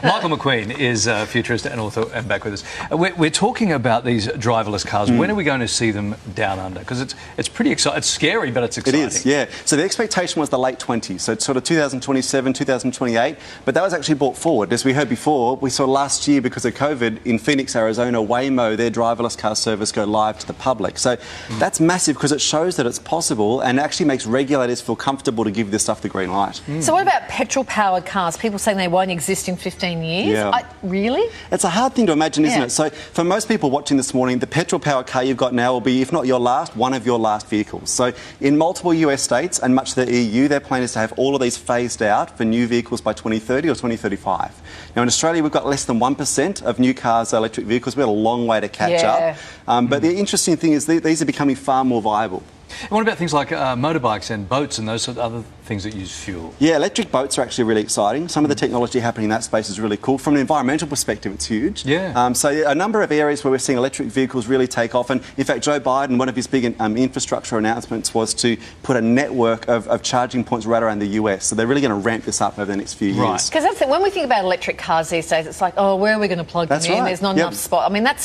Michael McQueen is a futurist and author and back with us. We're talking about these driverless cars. When are we going to see them down under? Because it's pretty exciting. It's scary, but it's exciting. It is, yeah. So the expectation was the late 20s, so it's sort of 2027, 2028, but that was actually brought forward. As we heard before, we saw last year, because of COVID, in Phoenix, Arizona, Waymo, their driverless car service go live to the public. So that's massive because it shows that it's possible and actually makes regulators feel comfortable to give this stuff the green light. So what about petrol-powered cars? People saying they won't exist in 15 years? Yeah. Really? It's a hard thing to imagine, isn't it? So for most people watching this morning, the petrol-powered car you've got now will be, if not your last, one of your last vehicles. So in multiple US states and much of the EU, their plan is to have all of these phased out for new vehicles by 2030 or 2035. Now in Australia, we've got less than 1% of new cars are electric vehicles. We've got a long way to catch up. But the interesting thing is these are becoming far more viable. And what about things like motorbikes and boats and those sort of other things that use fuel? Yeah, electric boats are actually really exciting. Some of the technology happening in that space is really cool. From an environmental perspective, it's huge. Yeah. So a number of areas where we're seeing electric vehicles really take off. And in fact, Joe Biden, one of his big infrastructure announcements was to put a network of charging points right around the US. So they're really going to ramp this up over the next few years. Because that's it. When we think about electric cars these days, it's like, oh, where are we going to plug them in? There's not enough spot. I mean, that's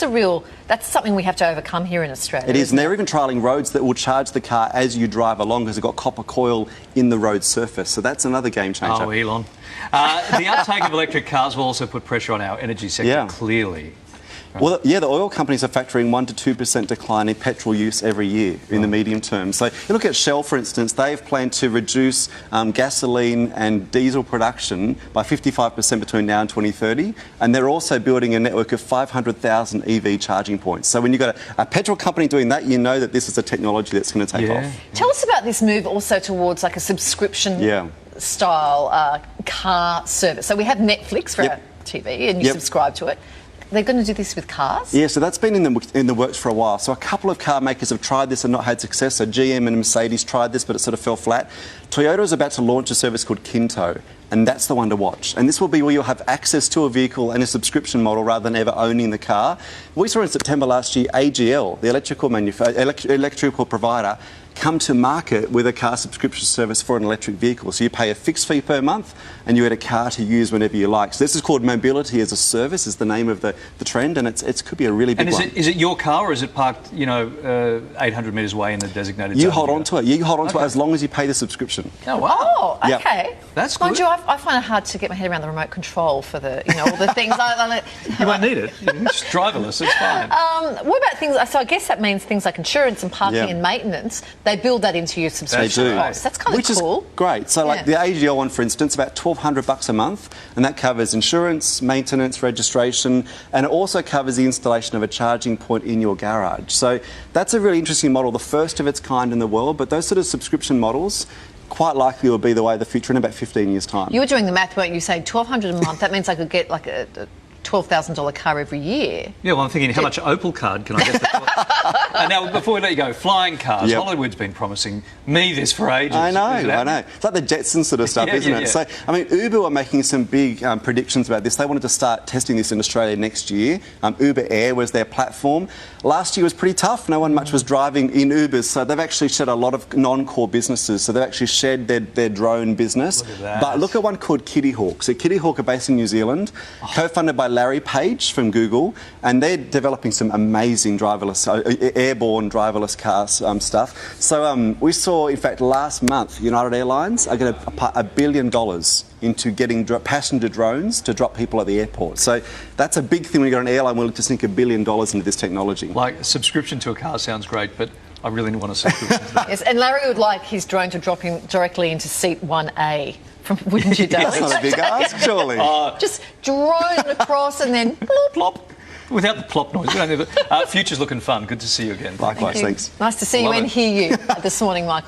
something we have to overcome here in Australia. It is, and they're even trialling roads that will charge the car as you drive along because it's got copper coil in the road surface. So that's another game changer. Oh, Elon. The uptake of electric cars will also put pressure on our energy sector, clearly. Well, yeah, the oil companies are factoring 1 to 2% decline in petrol use every year in the medium term. So you look at Shell, for instance, they've planned to reduce gasoline and diesel production by 55% between now and 2030, and they're also building a network of 500,000 EV charging points. So when you've got a petrol company doing that, you know that this is a technology that's going to take off. Tell us about this move also towards like a subscription style car service. So we have Netflix for our TV and you subscribe to it. They're going to do this with cars? Yeah, so that's been in the works for a while. So a couple of car makers have tried this and not had success. So GM and Mercedes tried this, but it sort of fell flat. Toyota is about to launch a service called Kinto, and that's the one to watch. And this will be where you'll have access to a vehicle and a subscription model rather than ever owning the car. We saw in September last year AGL, the electrical provider, come to market with a car subscription service for an electric vehicle. So you pay a fixed fee per month and you get a car to use whenever you like. So this is called mobility as a service, is the name of the trend, and it could be a really big one. And is it your car or is it parked, 800 metres away in the designated zone? You hold on to it. You hold on to it as long as you pay the subscription. Oh, wow. Oh, okay. That's good. Mind you, I find it hard to get my head around the remote control for the, all the things. You won't need it. It's driverless, it's fine. What about things, so I guess that means things like insurance and parking and maintenance. They build that into your subscription costs. That's kind of cool. Which is great. So like the AGL one, for instance, about $1,200 a month, and that covers insurance, maintenance, registration, and it also covers the installation of a charging point in your garage. So that's a really interesting model, the first of its kind in the world, but those sort of subscription models quite likely will be the way of the future in about 15 years' time. You were doing the math, weren't you, saying $1,200 a month? That means I could get like a $12,000 car every year. Yeah, well, I'm thinking, how much Opal card can I get? Now, before we let you go, flying cars. Hollywood's been promising me this for ages. I know. It's like the Jetsons sort of stuff, isn't it? So, I mean, Uber are making some big predictions about this. They wanted to start testing this in Australia next year. Uber Air was their platform. Last year was pretty tough. No one much was driving in Ubers, so they've actually shed a lot of non-core businesses. So they've actually shed their drone business. Look at that. But look at one called Kitty Hawk. So Kitty Hawk are based in New Zealand, co-funded by Larry Page from Google, and they're developing some amazing driverless, airborne driverless cars stuff. So we saw, in fact, last month, United Airlines are going to put $1 billion into getting passenger drones to drop people at the airport. So that's a big thing when you've got an airline willing to sink $1 billion into this technology. Like, a subscription to a car sounds great, but I really want a subscription to that. Yes, and Larry would like his drone to drop him directly into seat 1A. Wouldn't you, darling? That's not a big ask, surely. Just drone across and then plop. Plop. Without the plop noise. We don't need it. Future's looking fun. Good to see you again. Likewise, thanks. Nice to see you and hear you this morning, Michael.